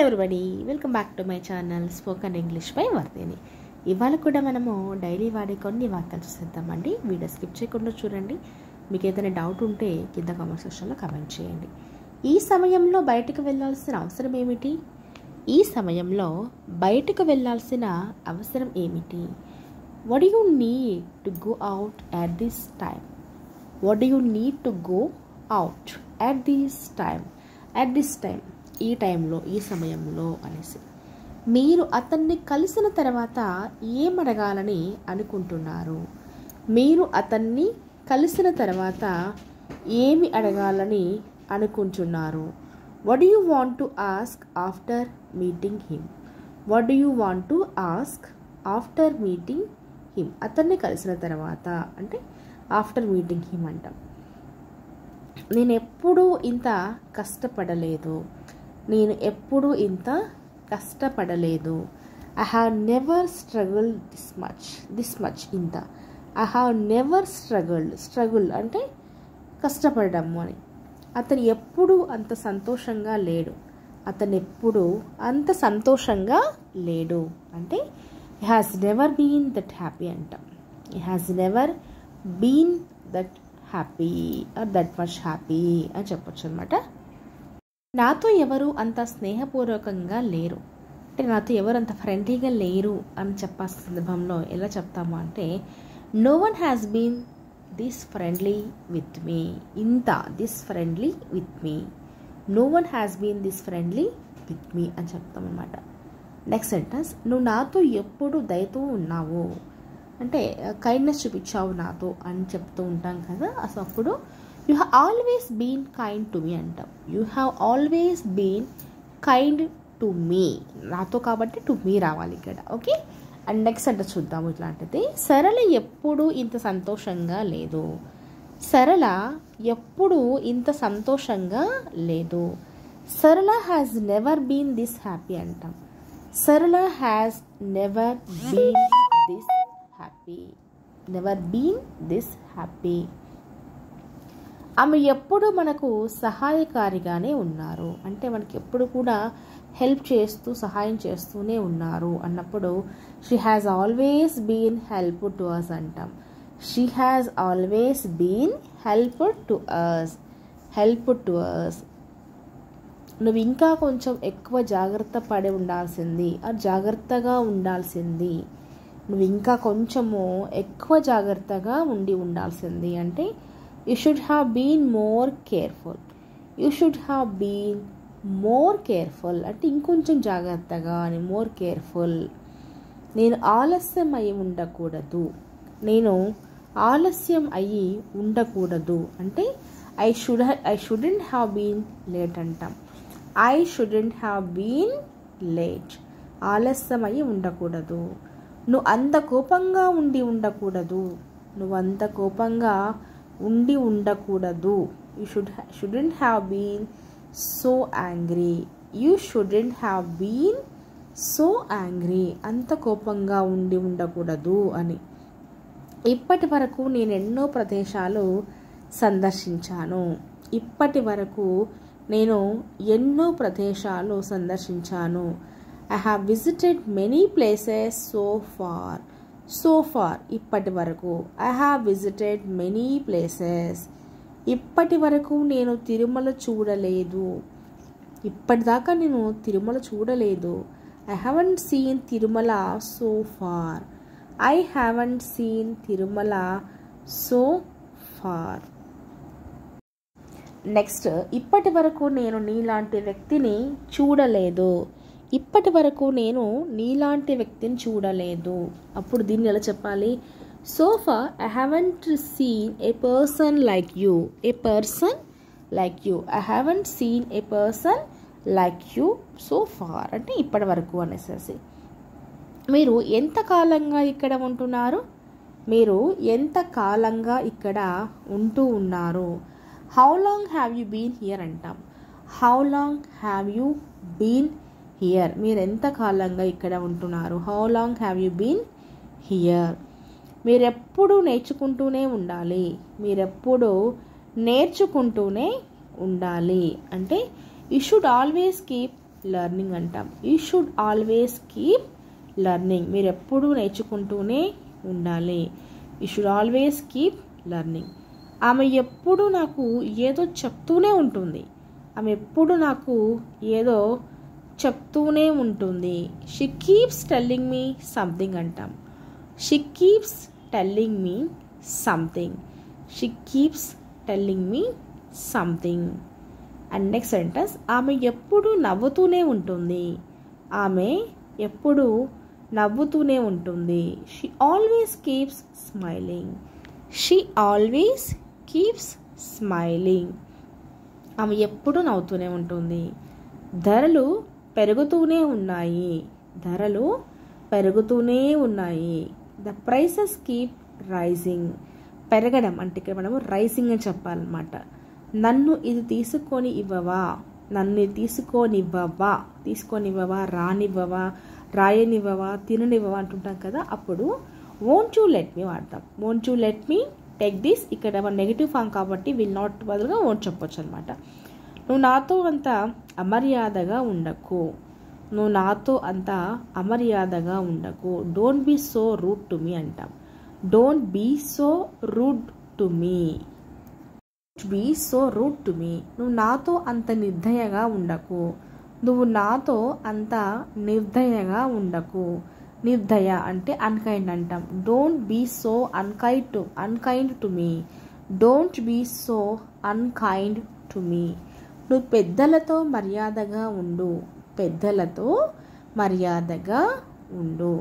Everybody welcome back to my channel spoken English by Vardhini. ఇవాళ కూడా మనము డైలీ వాడే కొన్ని వాక్యాలు చూసేద్దామండి. వీడియో స్కిప్ చేయకుండా చూడండి. మీకు ఏదైనా డౌట్ ఉంటే కింద కామెంట్ సెక్షన్లో కామెంట్ చేయండి. ఈ సమయంలో బయటకు వెళ్ళాల్సిన అవసరం ఏమిటి? ఈ సమయంలో బయటకు వెళ్ళాల్సిన అవసరం ఏమిటి? What do you need to go out at this time? What do you need to go out at this time? At this time, ఈ టైంలో, ఈ సమయంలో అనేసి. మీరు అతన్ని కలిసిన తర్వాత ఏమడగాలని అనుకుంటున్నారు? మీరు అతన్ని కలిసిన తర్వాత ఏమి అడగాలని అనుకుంటున్నారు? What do you want to ask after meeting him? What do you want to ask after meeting him? అతన్ని కలిసిన తర్వాత అంటే ఆఫ్టర్ మీటింగ్ హిమ్ అంటాం. నేను ఎప్పుడూ ఇంత కష్టపడలేదు. నేను ఎప్పుడూ ఇంత కష్టపడలేదు. I have never struggled this much ఇంత. ఐ హ్యావ్ నెవర్ స్ట్రగుల్ అంటే కష్టపడము అని. అతను ఎప్పుడూ అంత సంతోషంగా లేడు. అతను ఎప్పుడూ అంత సంతోషంగా లేడు అంటే he has never been that happy అంటాం. He has never been that happy or that much happy అని చెప్పొచ్చు అనమాట. నాతో ఎవరు అంత స్నేహపూర్వకంగా లేరు అంటే నాతో ఎవరు అంత ఫ్రెండ్లీగా లేరు అని చెప్పాల్సిన సందర్భంలో ఎలా చెప్తాము అంటే no one has been this friendly with me. ఇంత this friendly with me. No one has been this friendly with me అని చెప్తాం అనమాట. నెక్స్ట్ సెంటెన్స్, నువ్వు నాతో ఎప్పుడు దయతో ఉన్నావు అంటే కైండ్నెస్ చూపించావు నాతో అని చెప్తూ ఉంటాం కదా. అసలు అప్పుడు you have always been kind to me అంటాం. You have always been kind to me. నాతో కాబట్టి టు మీ రావాలి ఇక్కడ. ఓకే. అండ్ నెక్స్ట్ అంటే చూద్దాము ఇట్లాంటిది. సరళ ఎప్పుడు ఇంత సంతోషంగా లేదు. సరళ ఎప్పుడు ఇంత సంతోషంగా లేదు. Sarala has never been this happy అంటాం. Sarala has never been this happy. Never been this happy. ఆమె ఎప్పుడు మనకు సహాయకారిగానే ఉన్నారు అంటే మనకి ఎప్పుడు కూడా హెల్ప్ చేస్తూ సహాయం చేస్తూనే ఉన్నారు అన్నప్పుడు she has always been help to us అంటాం. She has always been help to us. Help to us. నువ్వు ఇంకా కొంచెం ఎక్కువ జాగ్రత్త పడి ఉండాల్సింది, జాగ్రత్తగా ఉండాల్సింది. నువ్వు ఇంకా కొంచెము ఎక్కువ జాగ్రత్తగా ఉండాల్సింది అంటే you should have been more careful. You should have been more careful అంటే ఇంకొంచెం జాగ్రత్తగా అని. More careful. నేను ఆలస్యం అయి ఉండకూడదు. నేను ఆలస్యం అయ్యి ఉండకూడదు అంటే I shouldn't have been late అంటాం. I shouldn't have been late. ఆలస్యం అయ్యి ఉండకూడదు. నువ్వు అంత కోపంగా ఉండకూడదు. నువ్వు అంత కోపంగా ఉండకూడదు. You shouldn't have been so angry. You shouldn't have been so angry. అంత కోపంగా ఉండకూడదు అని. ఇప్పటి వరకు నేను ఎన్నో ప్రదేశాలు సందర్శించాను. ఇప్పటి వరకు నేను ఎన్నో ప్రదేశాలు సందర్శించాను. I have visited many places so far. So far, ఇప్పటి వరకు. I have visited many places. ఇప్పటి వరకు నేను తిరుమల చూడలేదు. ఇప్పటిదాకా నేను తిరుమల చూడలేదు. I haven't seen Tirumala so far. I haven't seen Tirumala so far. Next, ఇప్పటి వరకు నేను నీలాంటి వ్యక్తిని చూడలేదు. ఇప్పటి వరకు నేను నీలాంటి వ్యక్తిని చూడలేదు. అప్పుడు దీన్ని ఎలా చెప్పాలి? So far I haven't seen a person like you. A person like you. I haven't seen a person like you so far అంటే ఇప్పటి వరకు అనేసి. మీరు ఎంతకాలంగా ఇక్కడ ఉంటున్నారు? మీరు ఎంతకాలంగా ఇక్కడ ఉంటూ ఉన్నారు? How long have you been here అంటాం. How long have you been here. మీరు ఎంతకాలంగా ఇక్కడ ఉంటున్నారు? How long have you been here. మీరెప్పుడు నేర్చుకుంటూనే ఉండాలి. మీరెప్పుడు నేర్చుకుంటూనే ఉండాలి అంటే you should always keep learning అంటాం. You should always keep learning. మీరు ఎప్పుడూ నేర్చుకుంటూనే ఉండాలి. You should always keep learning. ఆమె ఎప్పుడు నాకు ఏదో చెప్తూనే ఉంటుంది. ఆమె ఎప్పుడు నాకు ఏదో చెప్తూనే ఉంటుంది. She keeps telling me something అంటాం. She keeps telling me something. She keeps telling me something. And next sentence, ఆమె ఎప్పుడు నవ్వుతూనే ఉంటుంది. ఆమె ఎప్పుడు నవ్వుతూనే ఉంటుంది. She always keeps smiling. She always keeps smiling. ఆమె ఎప్పుడు నవ్వుతూనే ఉంటుంది. ధరలు పెరుగుతూనే ఉన్నాయి. ధరలు పెరుగుతూనే ఉన్నాయి. The prices keep rising. పెరగడం అంటే ఇక్కడ మనము రైజింగ్ అని చెప్పాలన్నమాట. నన్ను ఇది తీసుకొని ఇవ్వవా, నన్ను తీసుకొనివ్వవా, తీసుకొనివ్వవా, రానివ్వవా, రాయనివ్వవా, తిననివ్వవా అంటుంటాం కదా. అప్పుడు వోంట్ యూ లెట్ మీ వాడతాం. Won't you let me take this. ఇక్కడ మన నెగిటివ్ ఫామ్ కాబట్టి విల్ నాట్ బదులుగా వోంట్ చెప్పొచ్చు అనమాట. నువ్వు నాతో అంత అమర్యాదగా ఉండకు. నువ్వు నాతో అంత అమర్యాదగా ఉండకు. Don't be so rude to me అంటాం. Don't be so rude to me. Be so rude to me. నువ్వు నాతో అంత నిర్దయగా ఉండకు. నువ్వు నాతో అంత నిర్దయగా ఉండకు. నిర్దయ అంటే అన్కైండ్ అంటాం. Don't be so unkind to me. Don't be so unkind to me. నువ్వు పెద్దలతో మర్యాదగా ఉండు. పెద్దలతో మర్యాదగా ఉండు.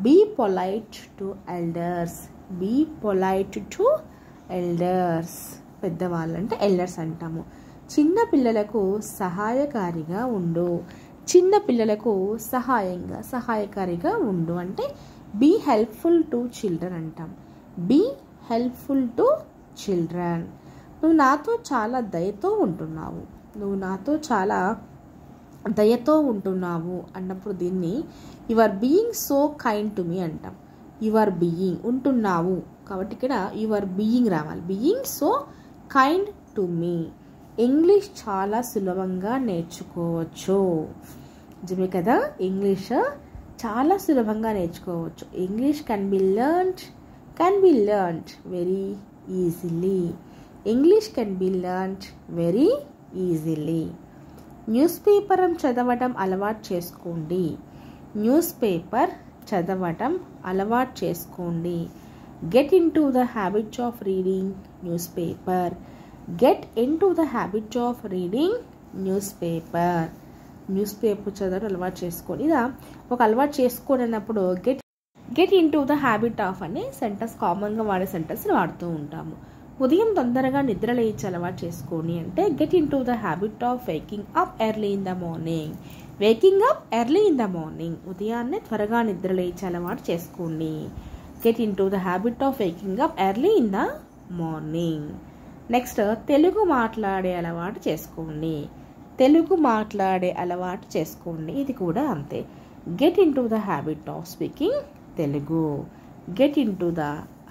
Be polite to elders. Be polite to elders. పెద్దవాళ్ళంటే ఎల్డర్స్ అంటాము. చిన్న పిల్లలకు సహాయకారిగా ఉండు. చిన్న పిల్లలకు సహాయకారిగా ఉండు అంటే బీ హెల్ప్ఫుల్ టు చిల్డ్రన్ అంటాం. Be helpful to children. నువ్వు నాతో చాలా దయతో ఉంటున్నావు. నువ్వు నాతో చాలా దయతో ఉంటున్నావు అన్నప్పుడు దీన్ని you are being so kind to me అంటాం. యు ఆర్ బీయింగ్ ఉంటున్నావు కాబట్టి ఇక్కడ యు ఆర్ బీయింగ్ రావాలి. Being so kind to me. English చాలా సులభంగా నేర్చుకోవచ్చు. నిజమే కదా, ఇంగ్లీష్ చాలా సులభంగా నేర్చుకోవచ్చు. English can be learned very easily. English can be learned very easily. Newspaper చదవడం అలవాటు చేసుకోండి. న్యూస్ పేపర్ చదవడం అలవాటు చేసుకోండి. Get in to the habit of reading newspaper. Get in to the habit of reading news paper. News paper చదవడం అలవాటు చేసుకోండి. ఇలా ఒక అలవాటు చేసుకోండి అన్నప్పుడు get in to the habit of అనే సెంటెన్స్ కామన్గా వాడే సెంటెన్స్ వాడుతూ ఉంటాము. ఉదయం తొందరగా నిద్ర లేచి అలవాటు చేసుకోండి అంటే get in to the habit of waking up early in the morning. Waking up early in the morning. ఉదయాన్నే త్వరగా నిద్ర లేచి అలవాటు చేసుకోండి. Get in to the habit of waking up early in the morning. Next, Telugu మాట్లాడే అలవాటు చేసుకోండి. తెలుగు మాట్లాడే అలవాటు చేసుకోండి. ఇది కూడా అంతే. Get in to the habit of speaking Telugu. Get in to the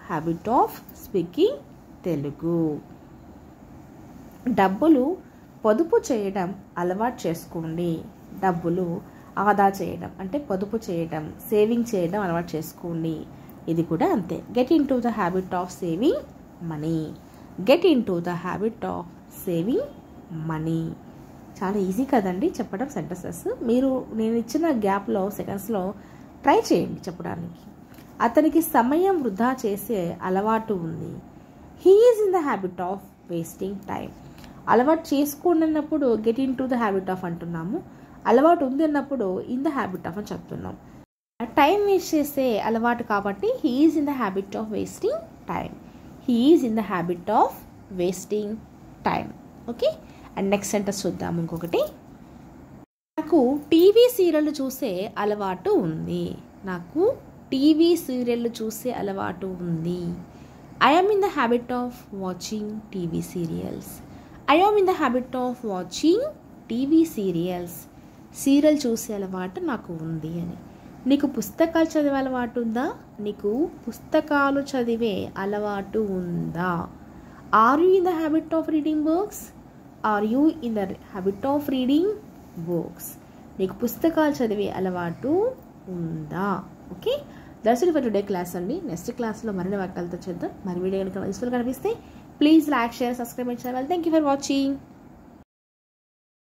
habit of speaking Telugu. డబ్బులు పొదుపు చేయడం అలవాటు చేసుకోండి. డబ్బులు ఆదా చేయడం అంటే పొదుపు చేయడం, సేవింగ్ చేయడం అలవాటు చేసుకోండి. ఇది కూడా అంతే. Get in to the habit of saving money. Get in to the habit of saving money. చాలా ఈజీ కదండి చెప్పడం సెంటెన్సెస్. మీరు నేను ఇచ్చిన గ్యాప్లో సెకండ్స్లో ట్రై చేయండి చెప్పడానికి. అతనికి సమయం వృధా చేసే అలవాటు ఉంది. He is in the habit of wasting time. అలవాటు చేసుకోండి అన్నప్పుడు get in to the habit of అంటున్నాము. అలవాటు ఉంది అన్నప్పుడు ఇన్ ద హ్యాబిట్ ఆఫ్ అని చెప్తున్నాం. టైం వేస్ట్ చేసే అలవాటు కాబట్టి he is in the habit of wasting time. He is in the habit of wasting time. Okay, and next sentence చూద్దాం. ఇంకొకటి, నాకు టీవీ సీరియల్ చూసే అలవాటు ఉంది. నాకు టీవీ సీరియల్ చూసే అలవాటు ఉంది. I am in the habit of watching TV serials. I am in the habit of watching TV serials. Serial చూసే అలవాటు నాకు ఉంది అని. నీకు పుస్తకాలు చదివే అలవాటు ఉందా? నీకు పుస్తకాలు చదివే అలవాటు ఉందా? Are you in the habit of reading books? Are you in the habit of reading books? నీకు పుస్తకాలు చదివే అలవాటు ఉందా? Okay, that's it for today class అండి. నెక్స్ట్ క్లాస్లో మరిన్ని వాక్యాలతో చేద్దాం. మరి వీడియో కనుక యూస్ఫుల్ కనిపిస్తే please like, share, subscribe my channel. Thank you for watching.